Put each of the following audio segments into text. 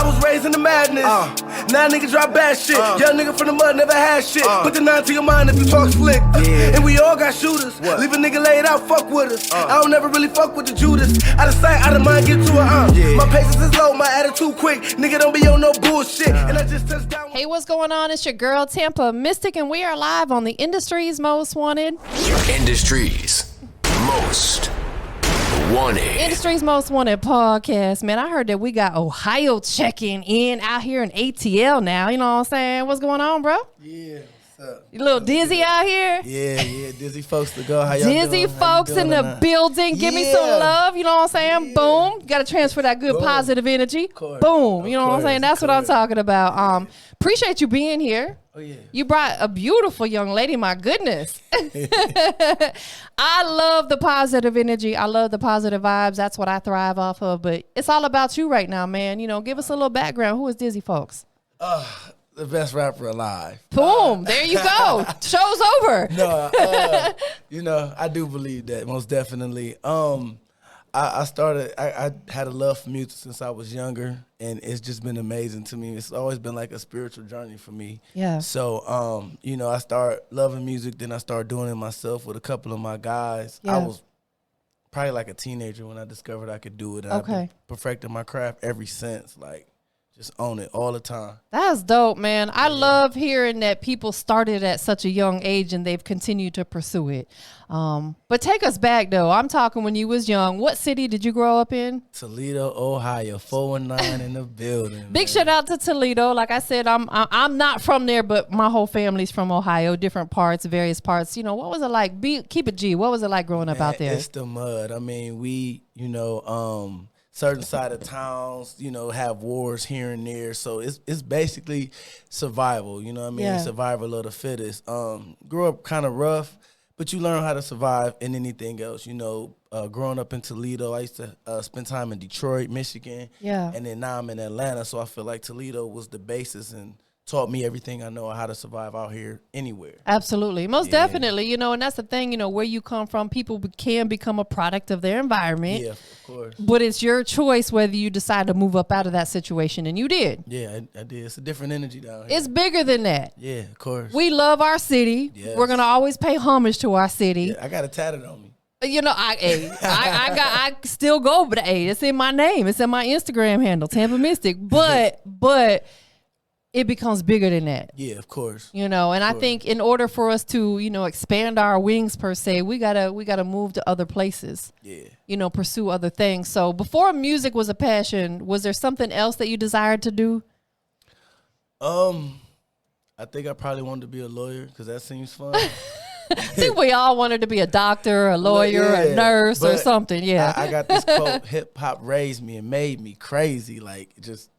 was raised in the madness. Now niggas drop bad shit. Young nigga from the mud never had shit. Put the 9 to your mind if you talk slick. And we all got shooters. Leave a nigga laid out, fuck with us. I don't never really fuck with the Judas. Out of sight, out of mind, get to it. My patience is low, my attitude quick. Nigga don't be on no bullshit. And I just touched down. Hey, what's going on? It's your girl TampaMystic, and we are live on the Industry's Most Wanted. Industry's Most Wanted. Industry's Most Wanted podcast. Man, I heard that we got Ohio checking in out here in ATL now. You know what I'm saying? What's going on, bro? Yeah. What's up? You little dizzy out here? Yeah, dizzy folks to go. How y'all Dizzy doing? folks in the building. Give me some love. You know what I'm saying? Boom. Got to transfer that good positive energy. Boom. You know what I'm saying? That's what I'm talking about. Appreciate you being here. Oh, yeah. You brought a beautiful young lady. My goodness. I love the positive energy. I love the positive vibes. That's what I thrive off of. But it's all about you right now, man. You know, give us a little background. Who is Dizzy Folks? The best rapper alive. Boom. There you go. Show's over. No, you know, I do believe that, most definitely. I had a love for music since I was younger, and it's just been amazing to me. It's always been like a spiritual journey for me. Yeah. So, you know, I started loving music, then I started doing it myself with a couple of my guys. Yeah. I was probably like a teenager when I discovered I could do it. And I've been perfecting my craft ever since, like, just own it all the time. That's dope, man. I love hearing that people started at such a young age and they've continued to pursue it. But take us back, though. I'm talking when you was young. What city did you grow up in? Toledo, Ohio, 419 in the building. Big shout out to Toledo. Like I said, I'm not from there, but my whole family's from Ohio, different parts, various parts. You know, what was it like? Keep it G. What was it like growing up out there? It's the mud. I mean, we, you know, certain side of towns, you know, have wars here and there. So it's basically survival, you know what I mean? Yeah. Survival of the fittest. Grew up kind of rough, but you learn how to survive in anything else. You know, growing up in Toledo, I used to spend time in Detroit, Michigan. Yeah. And then now I'm in Atlanta, so I feel like Toledo was the basis and taught me everything I know how to survive out here anywhere. Absolutely. Most definitely, you know, and that's the thing, you know, where you come from, people can become a product of their environment. Yeah, of course. But it's your choice whether you decide to move up out of that situation, and you did. Yeah, I did. It's a different energy down here. It's bigger than that. Yeah, of course. We love our city. Yes. We're going to always pay homage to our city. Yeah, I got it tatted on me. You know, I still go, but it's in my name. It's in my Instagram handle, TampaMystic. But it becomes bigger than that. Yeah, of course. You know, and I think in order for us to, you know, expand our wings per se, we gotta move to other places. Yeah. You know, pursue other things. So before music was a passion, was there something else that you desired to do? I think I probably wanted to be a lawyer because that seems fun. I think we all wanted to be a doctor, a lawyer, a nurse, or something. Yeah. I got this quote: "Hip hop raised me and made me crazy." Like just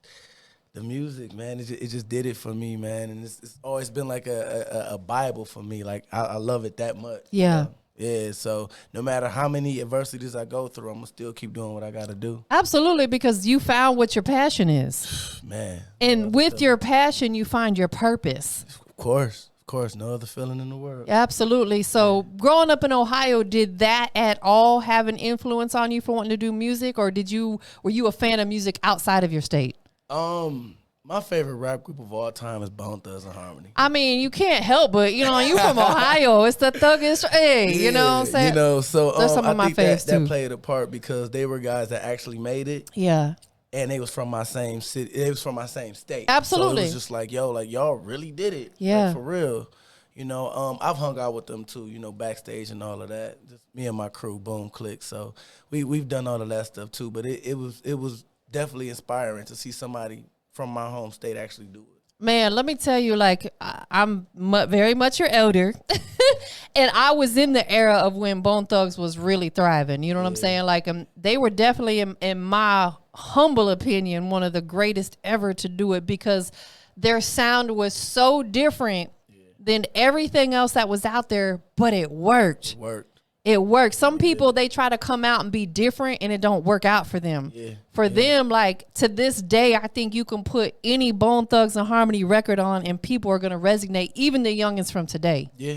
the music, man. It just did it for me, man. And it's always been like a Bible for me. Like I love it that much. Yeah. You know? Yeah, so no matter how many adversities I go through, I'm going to still keep doing what I got to do. Absolutely, because you found what your passion is. Man. And with your passion, you find your purpose. Of course, no other feeling in the world. Absolutely. So growing up in Ohio, did that at all have an influence on you for wanting to do music, or were you a fan of music outside of your state? My favorite rap group of all time is Bone Thugs-n-Harmony. I mean, you can't help but, you know, you from Ohio. It's the thuggish, you know what I'm saying? You know, so that's some of my faves too. That played a part because they were guys that actually made it. Yeah. And they was from my same city. They was from my same state. Absolutely. So it was just like, yo, like y'all really did it. Yeah. Like, for real. You know, I've hung out with them too, you know, backstage and all of that. Just me and my crew, Boom Click. So we've done all of that stuff too. But it was definitely inspiring to see somebody from my home state actually do it. Man, let me tell you, like, I'm very much your elder. And I was in the era of when Bone Thugs was really thriving. You know what I'm saying? Like, they were definitely, in my humble opinion, one of the greatest ever to do it because their sound was so different than everything else that was out there, but it worked. It worked. It works. Some people, they try to come out and be different and it don't work out for them. Yeah. For them, like to this day, I think you can put any Bone Thugs-n-Harmony record on and people are going to resonate, even the youngins from today. Yeah.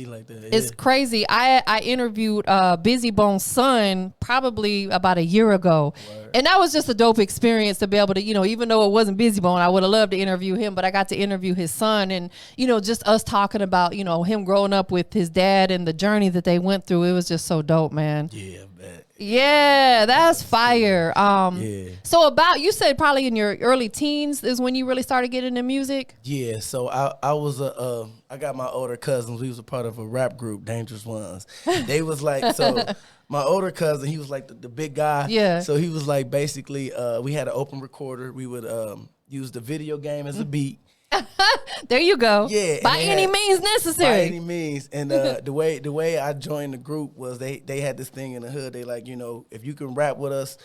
be like that. It's crazy. I interviewed Bizzy Bone's son probably about a year ago. Word. And that was just a dope experience to be able to, even though it wasn't Bizzy Bone, I would have loved to interview him, but I got to interview his son and, just us talking about, him growing up with his dad and the journey that they went through. It was just so dope, man. Yeah, man. Yeah, that's fire. Yeah. So you said probably in your early teens is when you really started getting into music? Yeah, so I was I got my older cousins. We was a part of a rap group, Dangerous Ones. They was like, so my older cousin, he was like the big guy. Yeah. So he was like basically, we had an open recorder. We would use the video game as a beat. There you go. Yeah. By any means necessary. By any means. And the way I joined the group was they had this thing in the hood. They like, if you can rap with us,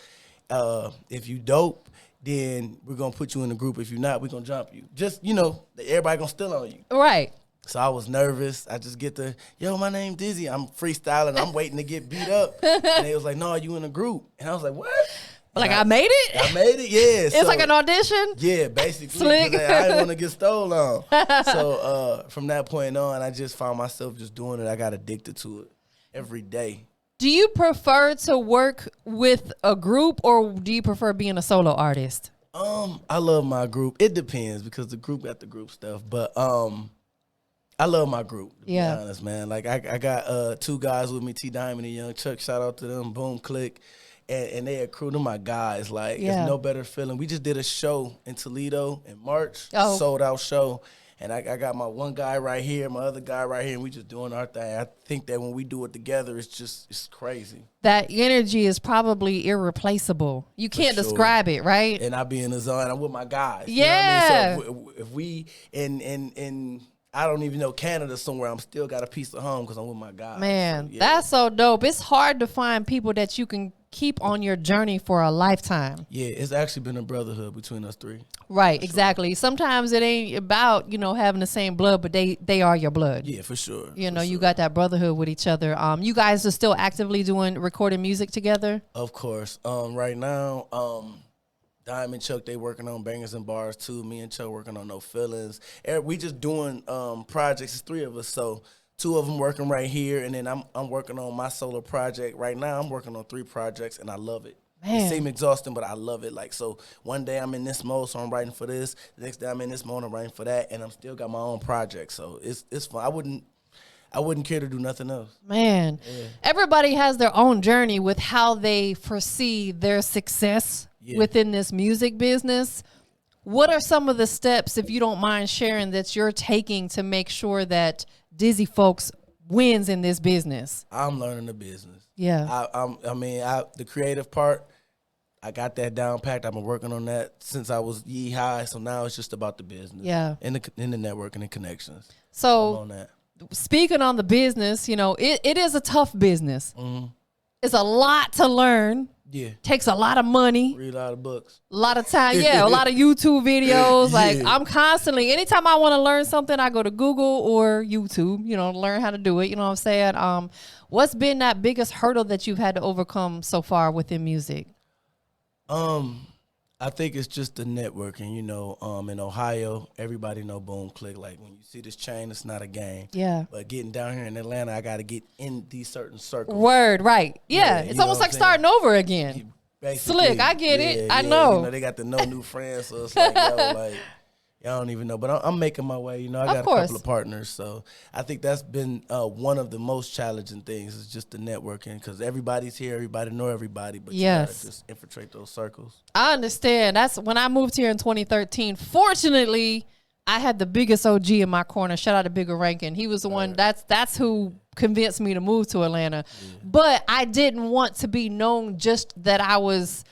if you dope, then we're going to put you in the group. If you're not, we're going to jump you. Just, everybody going to steal on you. Right. So I was nervous. I just get my name Dizzy. I'm freestyling. I'm waiting to get beat up. And they was like, no, you in a group. And I was like, what? Like, I made it? I made it, yeah. It's like an audition? Yeah, basically. Slick. I didn't want to get stolen on. So from that point on, I just found myself just doing it. I got addicted to it every day. Do you prefer to work with a group or do you prefer being a solo artist? I love my group. It depends because the group got the group stuff. But I love my group, to be honest, man. Like I got 2 guys with me, T Diamond and Young Chuck. Shout out to them, Boom Click. And they accrue to my guys. Like, it's no better feeling. We just did a show in Toledo in March, sold out show. And I got my one guy right here, my other guy right here, and we just doing our thing. I think that when we do it together, it's crazy. That energy is probably irreplaceable. You can't describe it, right? And I be in the zone. I'm with my guys. Yeah. You know what I mean? So if we in I don't even know Canada somewhere, I'm still got a piece of home because I'm with my guys. Man, that's so dope. It's hard to find people that you can keep on your journey for a lifetime. Yeah, it's actually been a brotherhood between us 3. Right, exactly. Sometimes it ain't about, having the same blood, but they are your blood. Yeah, for sure. You got that brotherhood with each other. You guys are still actively recording music together? Of course. Right now, Diamond Chuck, they working on Bangers and Bars too. Me and Chuck working on No Feelings. We just doing projects. It's 3 of us, so 2 of them working right here, and then I'm working on my solo project right now. I'm working on 3 projects, and I love it. Man. It seems exhausting, but I love it. Like, so one day I'm in this mode, so I'm writing for this. The next day I'm in this mode, I'm writing for that, and I'm still got my own project. So it's fun. I wouldn't care to do nothing else. Man, everybody has their own journey with how they foresee their success within this music business. What are some of the steps, if you don't mind sharing, that you're taking to make sure that Dizzy Fowlkes wins in this business? I'm learning the business. Yeah. The creative part, I got that down packed. I've been working on that since I was high. So now it's just about the business. Yeah. And the networking and connections. So on that. Speaking on the business, it is a tough business. Mm-hmm. It's a lot to learn. Yeah. Takes a lot of money. Read a lot of books. A lot of time. Yeah. A lot of YouTube videos. Like, I'm constantly, anytime I want to learn something, I go to Google or YouTube, learn how to do it. You know what I'm saying? What's been that biggest hurdle that you've had to overcome so far within music? I think it's just the networking, in Ohio, everybody know Boom Click. Like, when you see this chain, it's not a game. Yeah. But getting down here in Atlanta, I got to get in these certain circles. Word, right. Yeah. It's almost like starting over again. Slick, I get it. I know. They got the no new friends, so it's like, I don't even know. But I'm making my way. I got a couple of partners. So I think that's been one of the most challenging things is just the networking because everybody's here. Everybody know everybody. But you got to just infiltrate those circles. I understand. That's when I moved here in 2013. Fortunately, I had the biggest OG in my corner. Shout out to Bigger Rankin. He was the one. That's who convinced me to move to Atlanta. Yeah. But I didn't want to be known just that I was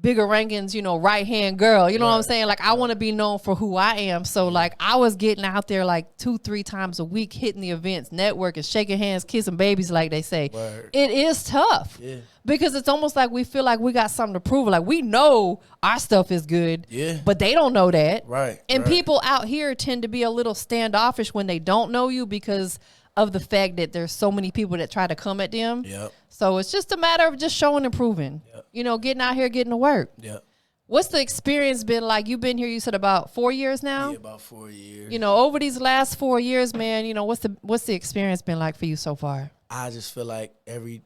Bigger Rankin's, right-hand girl. You know what I'm saying? Like, I want to be known for who I am. So, like, I was getting out there, like, 2-3 times a week, hitting the events, networking, shaking hands, kissing babies, like they say. Word. It is tough. Yeah. Because it's almost like we feel like we got something to prove. Like, we know our stuff is good, but they don't know that. Right. And people out here tend to be a little standoffish when they don't know you because of the fact that there's so many people that try to come at them. Yep. So it's just a matter of just showing and proving. Yep. Getting out here, getting to work. Yep. What's the experience been like? You've been here, you said about 4 years now? Yeah, about 4 years. You know, over these last 4 years, man, you know, what's the experience been like for you so far? I just feel like every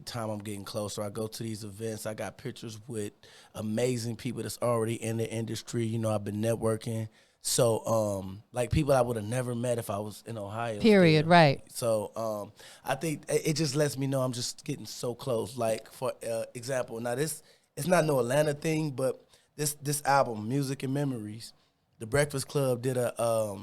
time I'm getting closer, I go to these events, I got pictures with amazing people that's already in the industry. You know, I've been networking. So, like people I would have never met if I was in Ohio. Period, still. right. So, I think it just lets me know I'm just getting so close. Like, for example, now it's not no Atlanta thing, but this album, Music and Memories, the Breakfast Club did a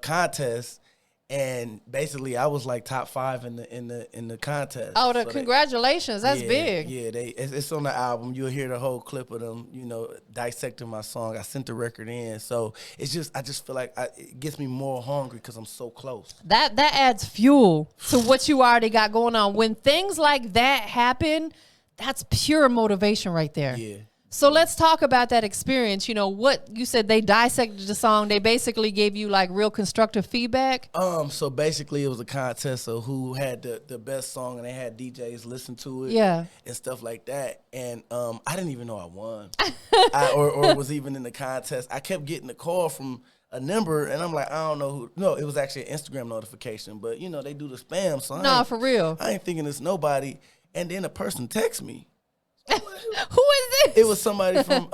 contest, and basically I was like top 5 in the contest. Oh, So congratulations! That's big. Yeah, it's on the album. You'll hear the whole clip of them, you know, dissecting my song. I sent the record in, so I just feel like it gets me more hungry because I'm so close. That adds fuel to what you already got going on. When things like that happen, that's pure motivation right there. Yeah. So let's talk about that experience. You know, what you said, they dissected the song. They basically gave you like real constructive feedback. So basically it was a contest of who had the best song, and they had DJs listen to it. Yeah. And stuff like that. And I didn't even know I won. or was even in the contest. I kept getting a call from a number, and I'm like, I don't know who. No, it was actually an Instagram notification, but you know, they do the spam, so For real. I ain't thinking it's nobody. And then a person texts me. Who is this? It was somebody from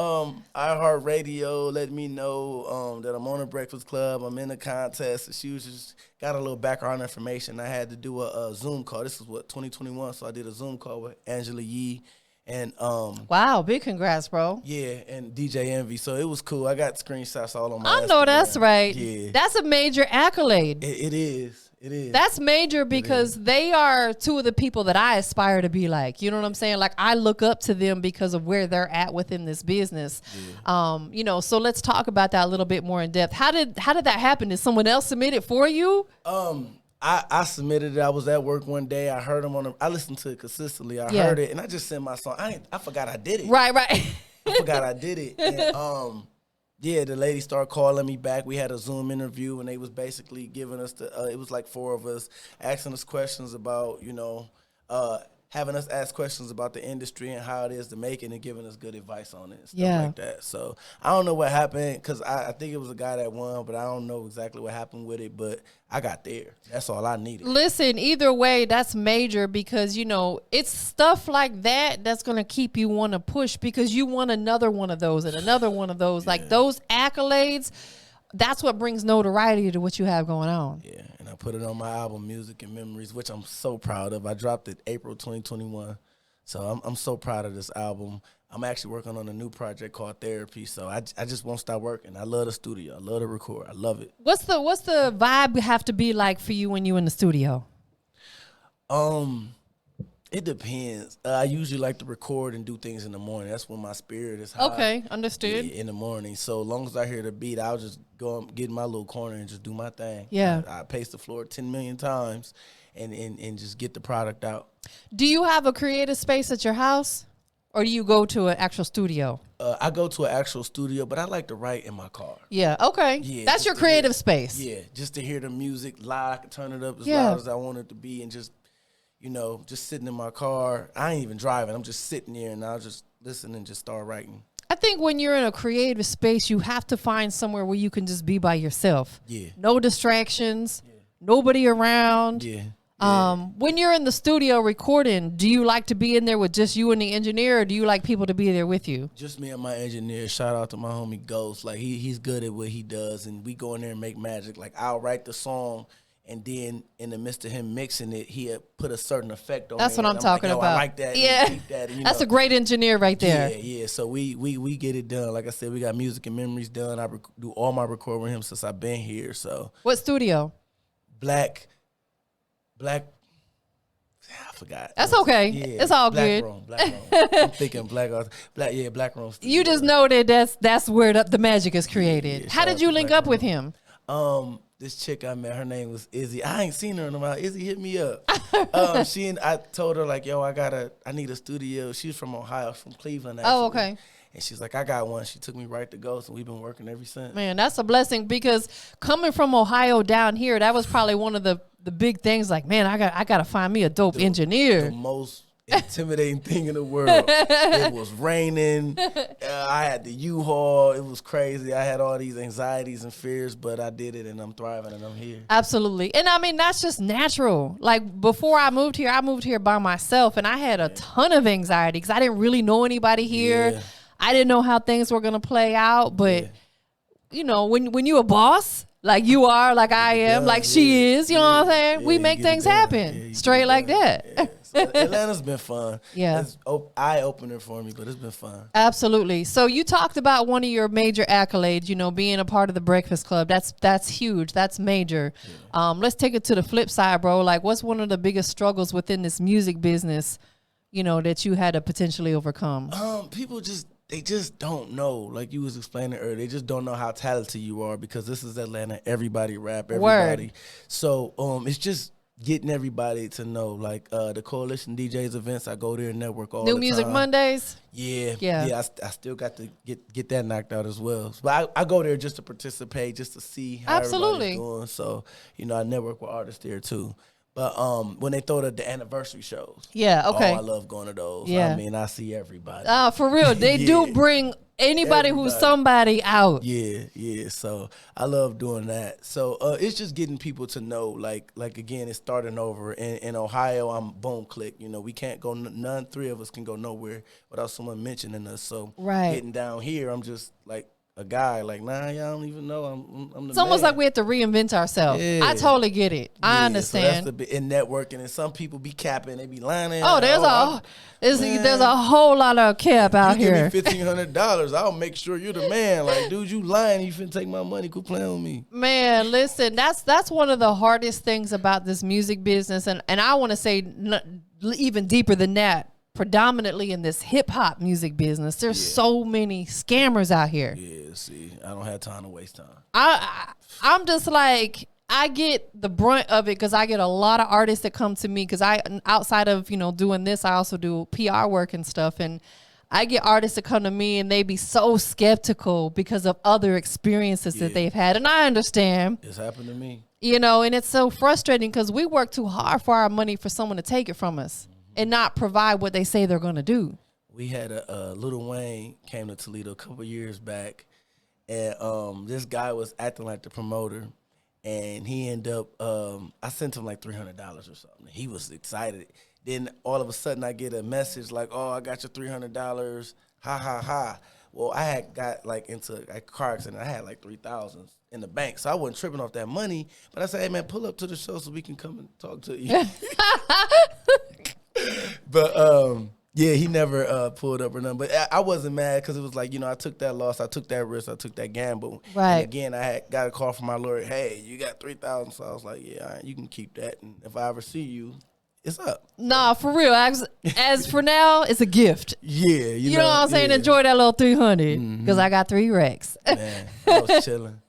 iHeartRadio letting me know that I'm on a Breakfast Club. I'm in a contest. And she was just got a little background information. I had to do a Zoom call. This is 2021, so I did a Zoom call with Angela Yee and Wow, big congrats, bro. yeah, and DJ Envy. So it was cool. I got screenshots all on my I know Instagram. that's right. Yeah, That's a major accolade. it is. It is. That's major because they are two of the people that I aspire to be like. You know what I'm saying? Like, I look up to them because of where they're at within this business. Yeah. You know, so let's talk about that a little bit more in depth. How did that happen? Did someone else submit it for you? I submitted it. I was at work one day. I heard them I listened to it consistently. I heard it, and I just sent my song. I forgot I did it. Right. I forgot I did it. And, yeah, the lady started calling me back. We had a Zoom interview, and they was basically giving us it was like 4 of us, asking us questions about, you know, having us ask questions about the industry and how it is to make it, and giving us good advice on it and stuff like that. So I don't know what happened, because I think it was a guy that won, but I don't know exactly what happened with it, but I got there. That's all I needed. Listen, either way, that's major because, you know, it's stuff like that that's going to keep you want to push because you want another one of those and another one of those. Like those accolades, that's what brings notoriety to what you have going on. Yeah, and I put it on my album, Music and Memories, which I'm so proud of. I dropped it April 2021, so I'm so proud of this album. I'm actually working on a new project called Therapy, so I just won't stop working. I love the studio. I love to record. I love it. What's the vibe have to be like for you when you in the studio? It depends. I usually like to record and do things in the morning. That's when my spirit is high. Okay, understood. Yeah, in the morning. So as long as I hear the beat, I'll just go and get in my little corner and just do my thing. Yeah. I pace the floor 10 million times and just get the product out. Do you have a creative space at your house, or do you go to an actual studio? I go to an actual studio, but I like to write in my car. Yeah, okay. Yeah, that's your creative space. Yeah, just to hear the music loud. I can turn it up as loud as I want it to be, and just, you know, just sitting in my car. I ain't even driving. I'm just sitting there, and I'll just listen and just start writing. I think when you're in a creative space, you have to find somewhere where you can just be by yourself. Yeah. No distractions, nobody around. Yeah. When you're in the studio recording, do you like to be in there with just you and the engineer, or do you like people to be there with you? Just me and my engineer. Shout out to my homie Ghost. Like he's good at what he does, and we go in there and make magic. Like I'll write the song, and then in the midst of him mixing it, he put a certain effect on it. That's what I'm talking about. I like that. Yeah, keep that, and, that's a great engineer right there. Yeah. So we get it done. Like I said, we got Music and Memories done. I do all my recording with him since I've been here. So what studio? Black. I forgot. That's okay. Yeah, it's all Black good. Room. I'm thinking Black Room. Studio. You just know that that's where the magic is created. Yeah, How did you link up with him? This chick I met, her name was Izzy. I ain't seen her in a while. Izzy hit me up. I told her like, yo, I need a studio. She's from Ohio, from Cleveland. Actually. Oh, okay. And she's like, I got one. She took me right to go, so we've been working ever since. Man, that's a blessing because coming from Ohio down here, that was probably one of the big things. Like, man, I got to find me a dope engineer. The most intimidating thing in the world. It was raining. I had the U-Haul. It was crazy. I had all these anxieties and fears, but I did it, and I'm thriving, and I'm here. Absolutely. And I mean, that's just natural. Like, before I moved here by myself, and I had a ton of anxiety because I didn't really know anybody here. Yeah. I didn't know how things were going to play out. But, you know, when you a boss, like you are, like I am, like she is, you know what I'm saying? We make things happen straight like that. Yeah. So Atlanta's been fun. Yeah. It's eye-opener for me, but it's been fun. Absolutely. So you talked about one of your major accolades, you know, being a part of the Breakfast Club. That's huge. That's major. Yeah. Let's take it to the flip side, bro. Like, what's one of the biggest struggles within this music business, you know, that you had to potentially overcome? People they just don't know. Like you was explaining earlier, they just don't know how talented you are because this is Atlanta. Everybody rap, everybody. Word. So it's just getting everybody to know. Like the Coalition DJs events, I go there and network all the time. New Music Mondays? Yeah. I still got to get that knocked out as well. But I go there just to participate, just to see how everybody's doing. So, you know, I network with artists there too. But when they throw the anniversary shows, yeah, okay, I love going to those. Yeah. I mean, I see everybody. For real, they do bring anybody who's somebody out. Yeah. So I love doing that. So it's just getting people to know, like again, it's starting over. In Ohio, I'm Boom Click. You know, we can't go. None three of us can go nowhere without someone mentioning us. So getting down here, I'm just like a guy, like, nah, y'all don't even know I'm the It's almost man. like we have to reinvent ourselves. Yeah. I totally get it. I understand. So that's in networking, and some people be capping, they be lying. Oh, there's a whole lot of cap out here. Give me $1,500, I'll make sure you're the man. Like, dude, you lying? You finna take my money? Quit playing with me. Man, listen, that's one of the hardest things about this music business, and I want to say even deeper than that. Predominantly in this hip hop music business, there's so many scammers out here. Yeah, see, I don't have time to waste time. I'm just like, I get the brunt of it because I get a lot of artists that come to me because outside of, you know, doing this, I also do PR work and stuff, and I get artists that come to me and they be so skeptical because of other experiences that they've had, and I understand. It's happened to me. You know, and it's so frustrating because we work too hard for our money for someone to take it from us and not provide what they say they're going to do. We had a Lil Wayne came to Toledo a couple years back, and this guy was acting like the promoter, and he ended up, I sent him like $300 or something. He was excited. Then all of a sudden I get a message like, oh, I got your $300, ha, ha, ha. Well, I had got like into a car accident. I had like 3,000 in the bank, so I wasn't tripping off that money. But I said, hey, man, pull up to the show so we can come and talk to you. But yeah, he never pulled up or nothing. But I wasn't mad because it was like, you know, I took that loss, I took that risk, I took that gamble. Right. And again, I had got a call from my lawyer. Hey, you got 3,000. So I was like, yeah, all right, you can keep that. And if I ever see you, it's up. Nah, for real. As for now, it's a gift. Yeah, you know what I'm saying? Enjoy that little 300 because I got 3 racks. Man, I was chilling.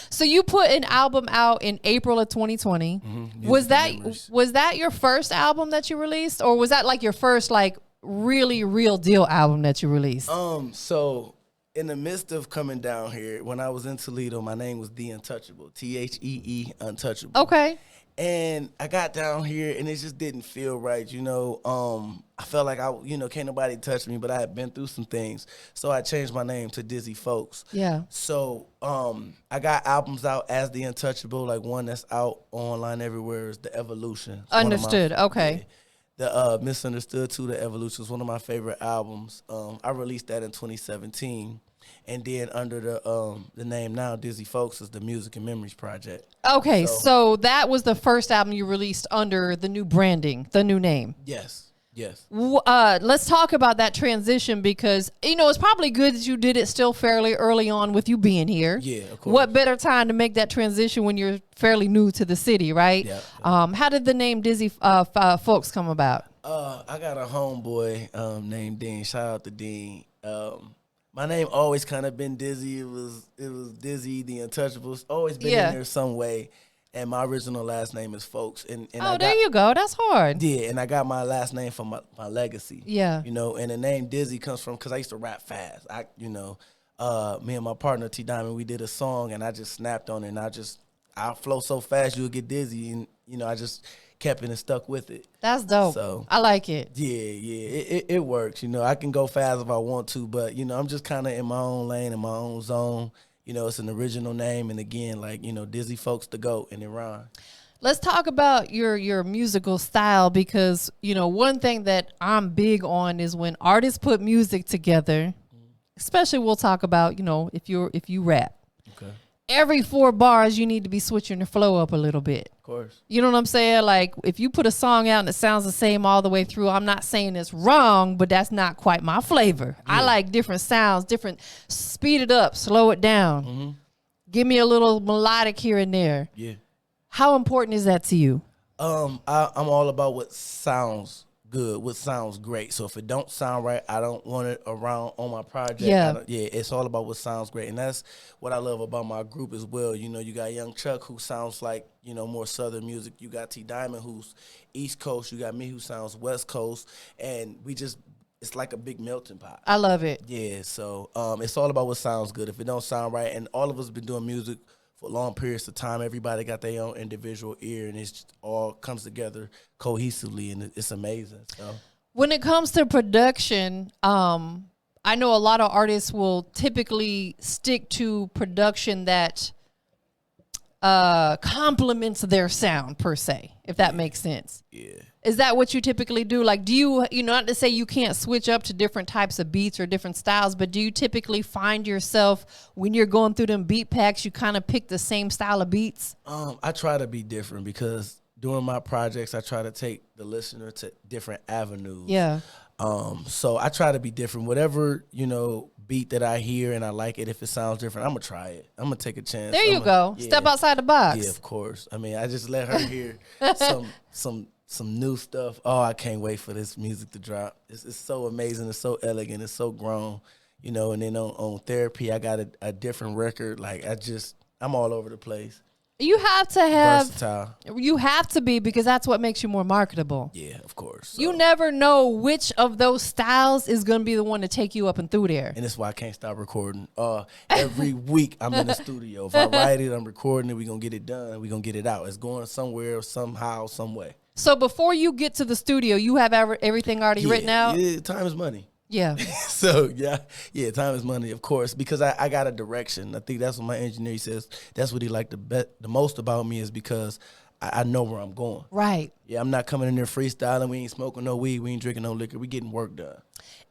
So you put an album out in April of 2020. Was that your first album that you released, or was that like your first like really real deal album that you released? So in the midst of coming down here, when I was in Toledo, my name was The Untouchable, THEE Untouchable. Okay. And I got down here, and it just didn't feel right, you know. I felt like can't nobody touch me, but I had been through some things, so I changed my name to Dizzy Fowlkes. Yeah. So I got albums out as The Untouchable, like one that's out online everywhere is The Evolution. It's Understood. Okay. The Misunderstood too, The Evolution is one of my favorite albums. I released that in 2017. And then under the name now, Dizzy Fowlkes, is the Music and Memories Project. Okay, so that was the first album you released under the new branding, the new name. Yes. Let's talk about that transition because, you know, it's probably good that you did it still fairly early on with you being here. Yeah, of course. What better time to make that transition when you're fairly new to the city, right? Yeah. How did the name Dizzy Fowlkes come about? I got a homeboy named Dean. Shout out to Dean. My name always kind of been Dizzy. It was Dizzy, The Untouchable. It's always been in there some way. And my original last name is Fowlkes. And there you go. That's hard. Yeah, and I got my last name from my legacy. Yeah. You know, and the name Dizzy comes from, because I used to rap fast. Me and my partner, T Diamond, we did a song, and I just snapped on it. And I flow so fast, you'll get dizzy. And, you know, I just kept it and stuck with it. That's dope. So I like it. yeah, it works. You know, I can go fast if I want to, but you know, I'm just kind of in my own lane, in my own zone. You know, it's an original name, and again, like, you know, Dizzy Folks the GOAT, and it rhymes. Let's talk about your musical style, because, you know, one thing that I'm big on is when artists put music together, especially we'll talk about, you know, if you rap. Okay. Every 4 bars, you need to be switching your flow up a little bit. Of course. You know what I'm saying? Like, if you put a song out and it sounds the same all the way through, I'm not saying it's wrong, but that's not quite my flavor. Yeah. I like different sounds, different, speed it up, slow it down. Mm-hmm. Give me a little melodic here and there. Yeah. How important is that to you? I'm all about what sounds good, what sounds great. So if it don't sound right, I don't want it around on my project. Yeah. It's all about what sounds great. And that's what I love about my group as well. You know, you got Young Chuck, who sounds like, you know, more Southern music. You got T Diamond, who's East Coast. You got me, who sounds West Coast. And it's like a big melting pot. I love it. Yeah, so it's all about what sounds good. If it don't sound right, and all of us been doing music for long periods of time, everybody got their own individual ear, and it's just all comes together cohesively, and it's amazing. So when it comes to production, I know a lot of artists will typically stick to production that complements their sound, per se, if that makes sense. Yeah. Is that what you typically do? Like, do you know, not to say you can't switch up to different types of beats or different styles, but do you typically find yourself, when you're going through them beat packs, you kind of pick the same style of beats? I try to be different, because during my projects, I try to take the listener to different avenues. Yeah. So I try to be different. Whatever, you know, beat that I hear and I like it, if it sounds different, I'm going to try it. I'm going to take a chance. There you go. Yeah. Step outside the box. Yeah, of course. I mean, I just let her hear some new stuff. Oh, I can't wait for this music to drop. It's so amazing. It's so elegant. It's so grown, you know. And then on Therapy, I got a different record. Like, I'm all over the place. You have to have versatile. You have to be, because that's what makes you more marketable. Yeah, of course. So. You never know which of those styles is going to be the one to take you up and through there. And that's why I can't stop recording. Every week I'm in the studio. If I write it, I'm recording it. We're going to get it done. We're going to get it out. It's going somewhere, somehow, some way. So before you get to the studio, you have everything already written out? Yeah, time is money. Yeah. So, yeah, time is money, of course, because I got a direction. I think that's what my engineer says. That's what he liked the most about me, is because I know where I'm going. Right. Yeah, I'm not coming in there freestyling. We ain't smoking no weed. We ain't drinking no liquor. We getting work done.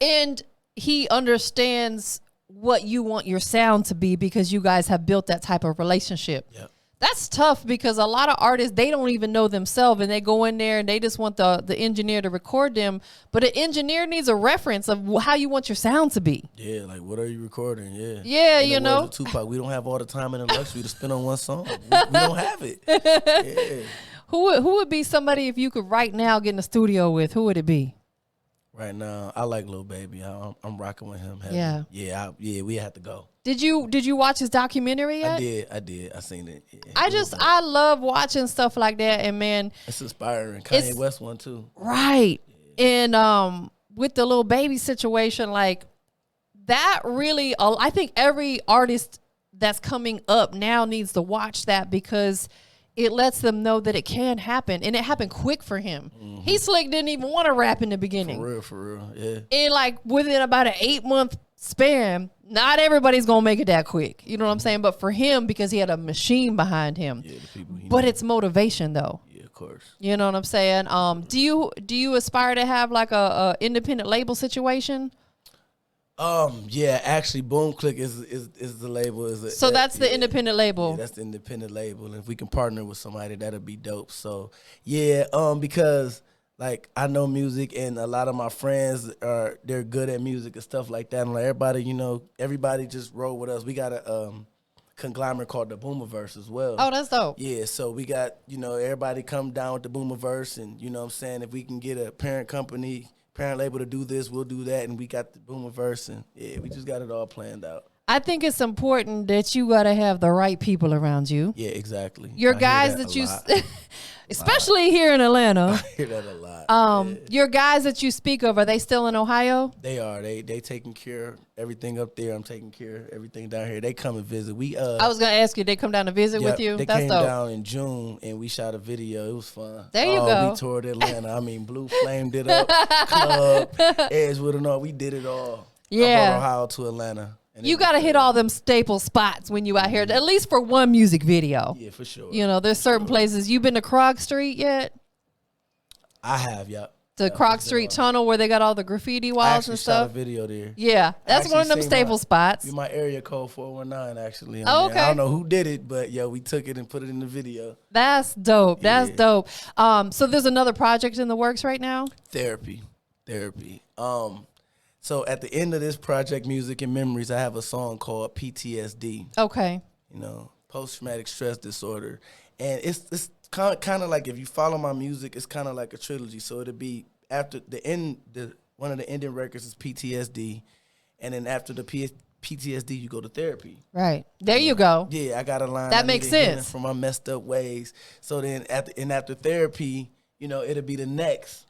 And he understands what you want your sound to be, because you guys have built that type of relationship. Yep. That's tough, because a lot of artists, they don't even know themselves, and they go in there and they just want the engineer to record them. But an engineer needs a reference of how you want your sound to be. Yeah, like, what are you recording? Yeah. Yeah, you know. Tupac, we don't have all the time and the luxury to spend on one song. We don't have it. Yeah. Who would be somebody, if you could right now get in the studio with, who would it be? Right now, I like Lil Baby. I'm rocking with him heavy. Yeah. Yeah, we have to go. Did you watch his documentary yet? I did. I seen it. Yeah, I love watching stuff like that, and man, it's inspiring. Kanye West one too. Right. Yeah. And with the Lil Baby situation, like, that really, I think every artist that's coming up now needs to watch that, because it lets them know that it can happen, and it happened quick for him. Mm-hmm. He slick didn't even want to rap in the beginning. For real, yeah. And like within about an 8-month span, not everybody's gonna make it that quick. You know what I'm saying? But for him, because he had a machine behind him. Yeah, the people he knows. It's motivation though. Yeah, of course. You know what I'm saying? Do you aspire to have like a independent label situation? Yeah, actually, Boom Click is the label. That's the independent label. Yeah, that's the independent label, and if we can partner with somebody, that'd be dope. So, yeah, because like, I know music, and a lot of my friends they're good at music and stuff like that. And like, everybody just roll with us. We got a conglomerate called the Boomerverse as well. Oh, that's dope. Yeah, so we got, everybody come down with the Boomerverse, and you know what I'm saying, if we can get a parent label to do this, we'll do that, and we got the Boomerverse, and yeah, we just got it all planned out. I think it's important that you got to have the right people around you. Yeah, exactly. Your guys that you, especially here in Atlanta. I hear that a lot. Your guys that you speak of, are they still in Ohio? They are. They taking care of everything up there. I'm taking care of everything down here. They come and visit. I was gonna ask you, they come down to visit with you? They That's came dope. down in June and we shot a video. It was fun. There you go. We toured Atlanta. I mean, Blue flamed it up. Club, Edgewood and all. We did it all. Yeah. I brought Ohio to Atlanta. You got to hit all them staple spots when you out here, at least for one music video. Yeah, for sure. You know, there's certain places. You been to Krog Street yet? I have, yep. The Krog Street Tunnel where they got all the graffiti walls and stuff? I shot a video there. Yeah, that's one of them staple spots. My area code 419, actually. Oh, okay. I don't know who did it, but yeah, we took it and put it in the video. That's dope. That's dope. So there's another project in the works right now? Therapy. So at the end of this project, Music and Memories, I have a song called PTSD. Okay. You know, post-traumatic stress disorder. And it's kind of like, if you follow my music, it's kind of like a trilogy. So it'll be after the end, one of the ending records is PTSD. And then after the PTSD, you go to therapy. Right. There you go. Yeah, I got a line. That makes sense. From my messed up ways. So then after therapy, you know, it'll be the next.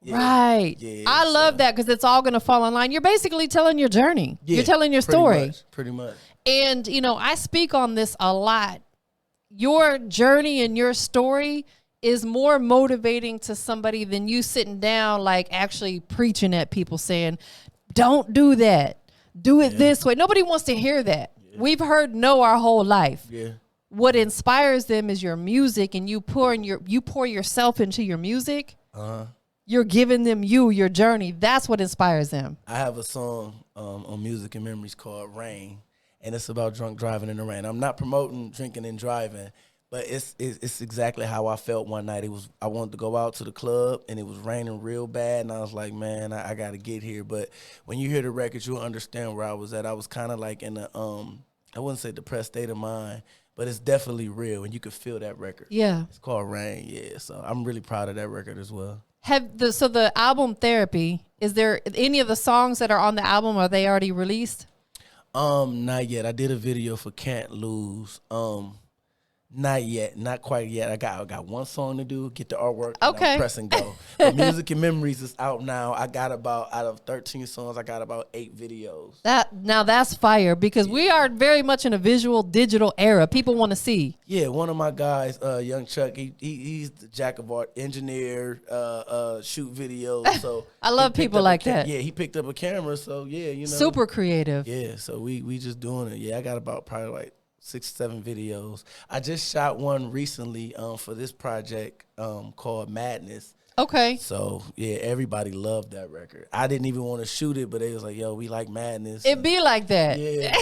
Yeah. Right. Yeah, I love that because it's all going to fall in line. You're basically telling your journey. Yeah, you're telling your story. Pretty much. And, you know, I speak on this a lot. Your journey and your story is more motivating to somebody than you sitting down, like actually preaching at people saying, don't do that. Do it this way. Nobody wants to hear that. Yeah. We've heard no our whole life. Yeah. What inspires them is your music, and you pour yourself into your music. You're giving them your journey. That's what inspires them. I have a song on Music and Memories called Rain, and it's about drunk driving in the rain. I'm not promoting drinking and driving, but it's exactly how I felt one night. I wanted to go out to the club, and it was raining real bad, and I was like, man, I got to get here. But when you hear the record, you'll understand where I was at. I was kind of like in a, I wouldn't say depressed state of mind, but it's definitely real, and you could feel that record. Yeah. It's called Rain, yeah. So I'm really proud of that record as well. So the album Therapy, is there any of the songs that are on the album, are they already released? Not yet. I did a video for Can't Lose. Not yet, not quite yet. I got one song to do, get the artwork, okay, press and go. But Music and Memories is out now. I got out of 13 songs, I got about 8 videos. Now that's fire, because we are very much in a visual digital era. People want to see. Yeah, one of my guys, Young Chuck, he's the jack of art, engineer, shoot videos. So I love people like that. Yeah, he picked up a camera, so yeah, you know, super creative. Yeah, so we just doing it. Yeah, I got about probably like 6-7 videos. I just shot one recently for this project called Madness. Okay. So yeah, everybody loved that record. I didn't even want to shoot it, but they was like, "Yo, we like Madness." It be like that. Yeah.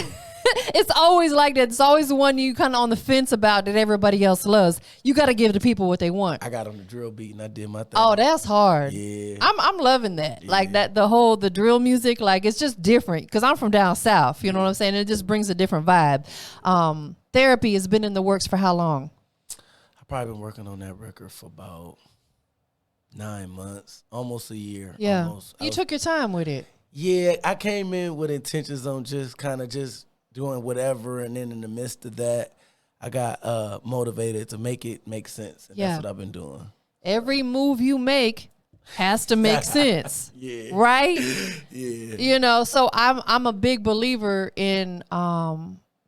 It's always like that. It's always the one you kind of on the fence about that everybody else loves. You got to give the people what they want. I got on the drill beat and I did my thing. Oh, that's hard. Yeah. I'm loving that. Yeah. Like that, the drill music, like it's just different because I'm from down south. You know what I'm saying? It just brings a different vibe. Therapy has been in the works for how long? I've probably been working on that record for about 9 months, almost a year. Yeah. Almost. You took your time with it. Yeah, I came in with intentions on just doing whatever, and then in the midst of that, I got motivated to make it make sense. And that's what I've been doing. Every move you make has to make sense. Yeah. Right? Yeah. You know, so I'm a big believer in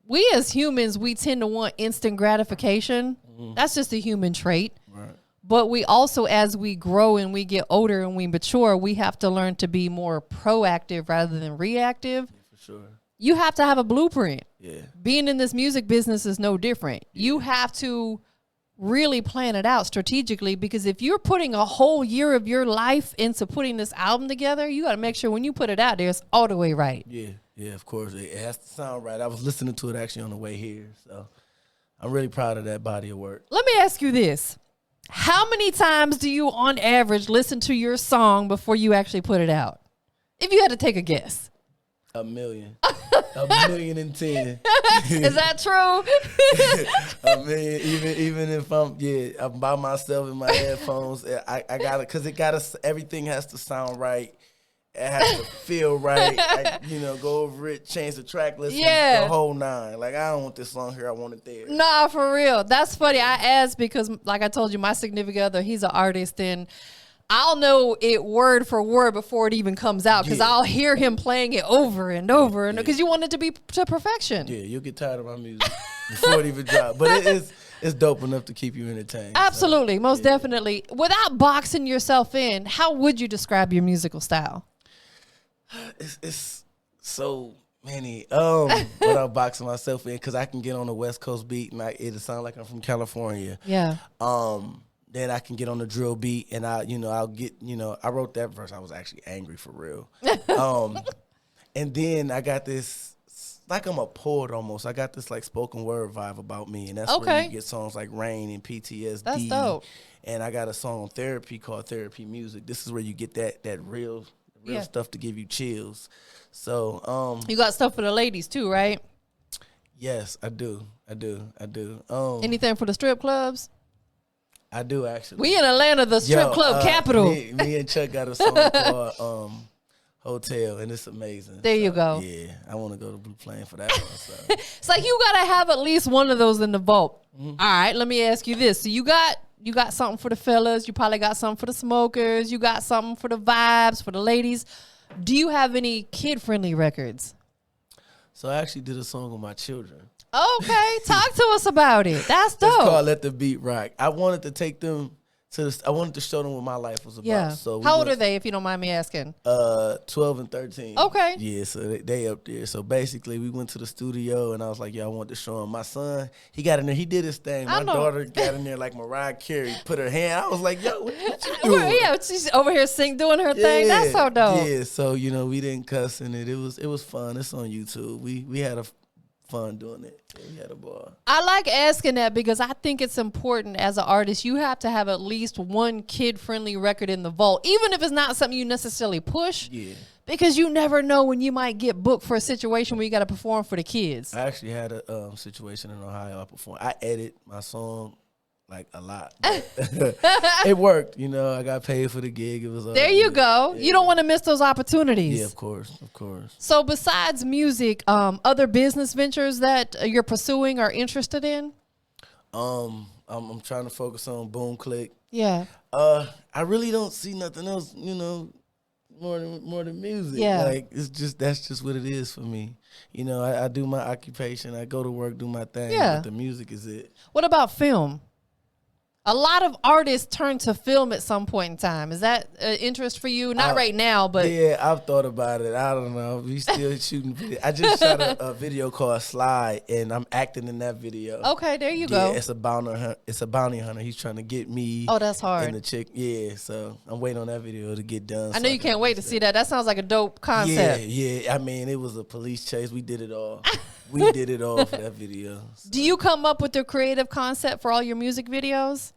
we as humans, we tend to want instant gratification. Mm-hmm. That's just a human trait. Right. But we also, as we grow and we get older and we mature, we have to learn to be more proactive rather than reactive. Yeah, for sure. You have to have a blueprint. Yeah. Being in this music business is no different. Yeah. You have to really plan it out strategically, because if you're putting a whole year of your life into putting this album together, you got to make sure when you put it out there, it's all the way right. Yeah. Yeah, of course. It has to sound right. I was listening to it actually on the way here. So I'm really proud of that body of work. Let me ask you this. How many times do you, on average, listen to your song before you actually put it out? If you had to take a guess. 1 million. 1,000,010. Is that true? 1 million. Even if I'm by myself in my headphones, I gotta, because everything has to sound right. It has to feel right. Go over it, change the track list, Yeah. the whole nine. Like, I don't want this song here, I want it there. Nah, for real. That's funny. I asked because, like I told you, my significant other, he's an artist, and I'll know it word for word before it even comes out because I'll hear him playing it over and over, and because you want it to be to perfection. Yeah, you'll get tired of my music before it even drops. But it's dope enough to keep you entertained. Absolutely, most definitely. Without boxing yourself in, how would you describe your musical style? It's so many. Without boxing myself in, because I can get on a West Coast beat and it'll sound like I'm from California. Yeah. Then I can get on the drill beat and I'll get, I wrote that verse. I was actually angry for real. And then I got this, like I'm a poet almost. I got this like spoken word vibe about me, and that's where you get songs like Rain and PTSD. That's dope. And I got a song on Therapy called Therapy Music. This is where you get that real stuff to give you chills. So you got stuff for the ladies too, right? Yes, I do. Anything for the strip clubs? I do actually. We in Atlanta, the strip club capital. Me and Chuck got a song called Hotel, and it's amazing. There you go. Yeah, I want to go to Blue Flame for that one. So. It's like you gotta have at least one of those in the vault. All right, let me ask you this: so you got something for the fellas. You probably got something for the smokers. You got something for the vibes for the ladies. Do you have any kid-friendly records? So I actually did a song with my children. Okay, talk to us about it. That's dope. It's called Let the Beat Rock. I wanted to take them I wanted to show them what my life was about. Yeah. So how old are they, if you don't mind me asking? 12 and 13. Okay. Yeah, so they up there. So basically, we went to the studio, and I was like, I want to show them. My son, he got in there. He did his thing. My daughter got in there like Mariah Carey, put her hand. I was like, yo, what you doing? Yeah, she's over here doing her thing. That's so dope. Yeah, so, we didn't cuss in it. It was fun. It's on YouTube. We had fun doing it. Yeah, we had a ball. I like asking that because I think it's important as an artist. You have to have at least one kid-friendly record in the vault, even if it's not something you necessarily push. Yeah. Because you never know when you might get booked for a situation where you got to perform for the kids. I actually had a situation in Ohio. I edit my song like a lot. It worked, I got paid for the gig. It was there you go. Yeah. You don't want to miss those opportunities. Yeah, of course. So besides music, other business ventures that you're pursuing or interested in? I'm trying to focus on Boom Click. Yeah. I really don't see nothing else, more than music. Yeah. Like that's just what it is for me. I do my occupation. I go to work, do my thing. Yeah. But the music is it. What about film? A lot of artists turn to film at some point in time. Is that an interest for you? Not right now, but... Yeah, I've thought about it. I don't know. We still shooting video. I just shot a video called Slide, and I'm acting in that video. Okay, there you go. It's a bounty hunter. He's trying to get me. Oh, that's hard. And the chick. Yeah, so I'm waiting on that video to get done. I know you can't wait to see that. That sounds like a dope concept. Yeah. I mean, it was a police chase. We did it all. We did it all for that video. So. Do you come up with the creative concept for all your music videos?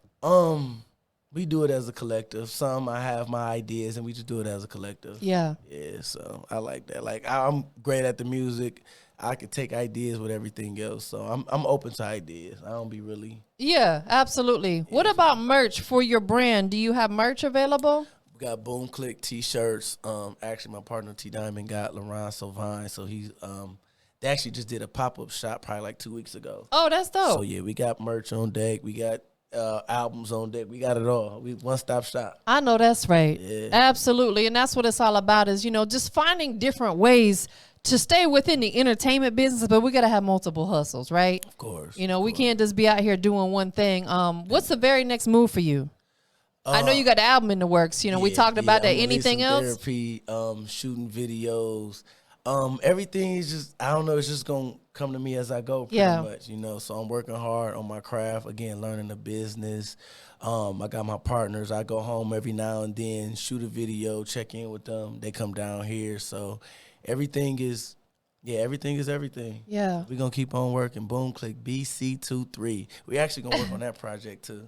We do it as a collective. Some I have my ideas, and we just do it as a collective. Yeah. Yeah, so I like that. Like I'm great at the music. I could take ideas with everything else. So I'm open to ideas. I don't be really. Yeah, absolutely. Yeah. What about merch for your brand? Do you have merch available? We got Boom Click T-shirts. Actually, my partner T Diamond got Laurent Sauvin, so he's they actually just did a pop-up shop probably like 2 weeks ago. Oh, that's dope. So yeah, we got merch on deck. We got albums on deck. We got it all. We one-stop shop. I know that's right. Yeah. Absolutely. And that's what it's all about is, just finding different ways to stay within the entertainment business, but we got to have multiple hustles, right? Of course. We can't just be out here doing one thing. What's the very next move for you? I know you got the album in the works. We talked about that. Anything else? Therapy, shooting videos. Everything is just, I don't know, it's just going to come to me as I go pretty much, so I'm working hard on my craft, again, learning the business. I got my partners. I go home every now and then, shoot a video, check in with them. They come down here. So everything is everything. Yeah. We're going to keep on working. Boom, Click, BC23. We actually going to work on that project too.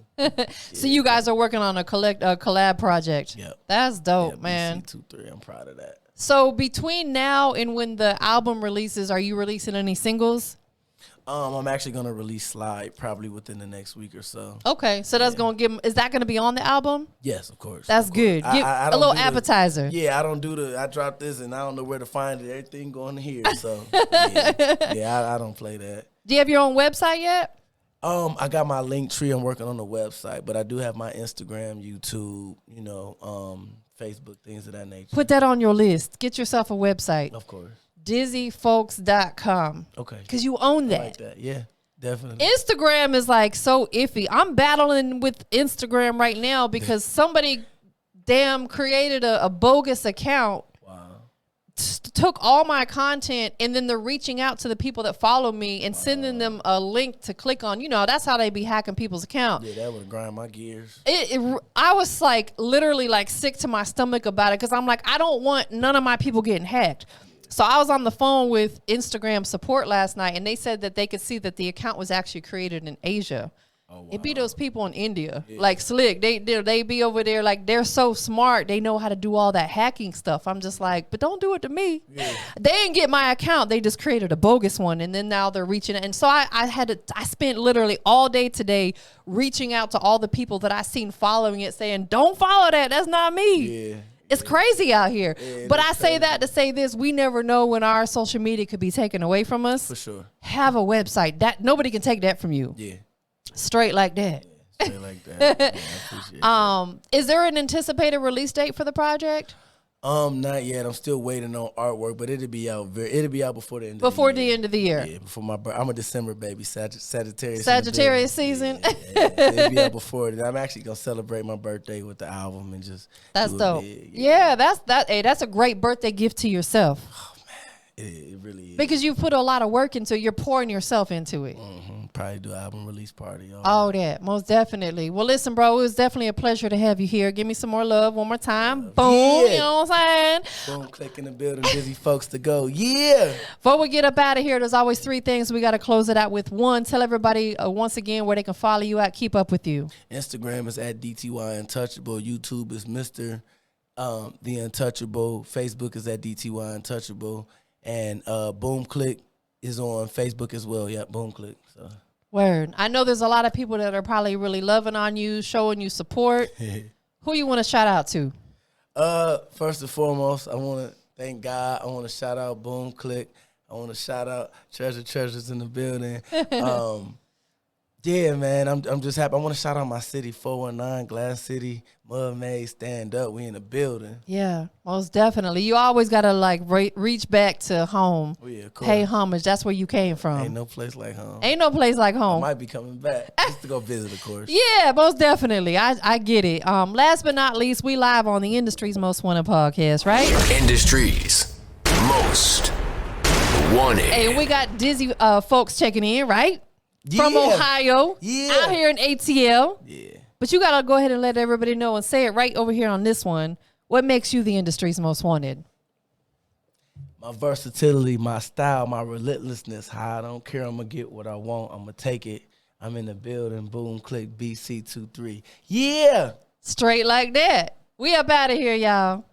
So you guys are working on a collab project. Yep. That's dope, man. BC23, I'm proud of that. So between now and when the album releases, are you releasing any singles? I'm actually gonna release Slide probably within the next week or so. Okay, so that's gonna give. Is that gonna be on the album? Yes, of course. That's of good. course. Give I a don't little do the- appetizer. Yeah, I dropped this and I don't know where to find it. Everything going here, so I don't play that. Do you have your own website yet? I got my link tree. I'm working on the website, but I do have my Instagram, YouTube, Facebook, things of that nature. Put that on your list. Get yourself a website. Of course. DizzyFowlkes.com. Okay. Because you own that. I like that. Yeah, definitely. Instagram is like so iffy. I'm battling with Instagram right now because somebody damn created a bogus account. Wow. Took all my content and then they're reaching out to the people that follow me and sending them a link to click on. That's how they be hacking people's account. Yeah, that would grind my gears. I was like literally like sick to my stomach about it because I'm like, I don't want none of my people getting hacked. So I was on the phone with Instagram support last night and they said that they could see that the account was actually created in Asia. Oh, wow. It be those people in India, like slick. They be over there like they're so smart. They know how to do all that hacking stuff. I'm just like, but don't do it to me. Yeah. They didn't get my account. They just created a bogus one, and then now they're reaching. And so I spent literally all day today reaching out to all the people that I seen following it, saying, "Don't follow that. That's not me." Yeah. It's crazy out here. Yeah, but I say that to say this: we never know when our social media could be taken away from us. For sure. Have a website that nobody can take that from you. Yeah. Straight like that. Yeah, straight like that. Yeah, I appreciate that. Is there an anticipated release date for the project? Not yet. I'm still waiting on artwork, but it'll be out before the end of the year. Before the end of the year. Yeah, before my birthday. I'm a December baby, Sagittarius. Sagittarius season. Yeah. It'll be out before it. I'm actually gonna celebrate my birthday with the album and just that's do dope. Big. Yeah, that's a great birthday gift to yourself. Oh man, it really is. Because you put a lot of work into it. You're pouring yourself into it. Mm-hmm. Probably do an album release party. All that, most definitely. Well, listen, bro, it was definitely a pleasure to have you here. Give me some more love one more time. Boom, you know what I'm saying? Boom, click in the building, Bizzy folks to go. Yeah. Before we get up out of here, there's always three things we got to close it out with. One, tell everybody once again where they can follow you at, keep up with you. Instagram is at DTY Untouchable. YouTube is Mr. The Untouchable. Facebook is at DTY Untouchable. And Boom Click is on Facebook as well. Yeah, Boom Click. So. Word. I know there's a lot of people that are probably really loving on you, showing you support. Who you want to shout out to? First and foremost, I want to thank God. I want to shout out Boom Click. I want to shout out Treasures in the building. Yeah, man, I'm just happy. I want to shout out my city, 419 Glass City, Mud Maze, stand up. We in the building. Yeah, most definitely. You always got to like reach back to home. Oh, yeah, of course. Pay homage. That's where you came from. Ain't no place like home. Ain't no place like home. I might be coming back just to go visit, of course. Yeah, most definitely. I get it. Last but not least, we live on the Industry's Most Wanted podcast, right? Industry's Most Wanted. Hey, we got Dizzy folks checking in, right? From Ohio, out here in ATL. Yeah. But you got to go ahead and let everybody know and say it right over here on this one. What makes you the industry's most wanted? My versatility, my style, my relentlessness. How I don't care. I'm going to get what I want. I'm going to take it. I'm in the building. Boom, click, BC23. Yeah. Straight like that. We up out of here, y'all.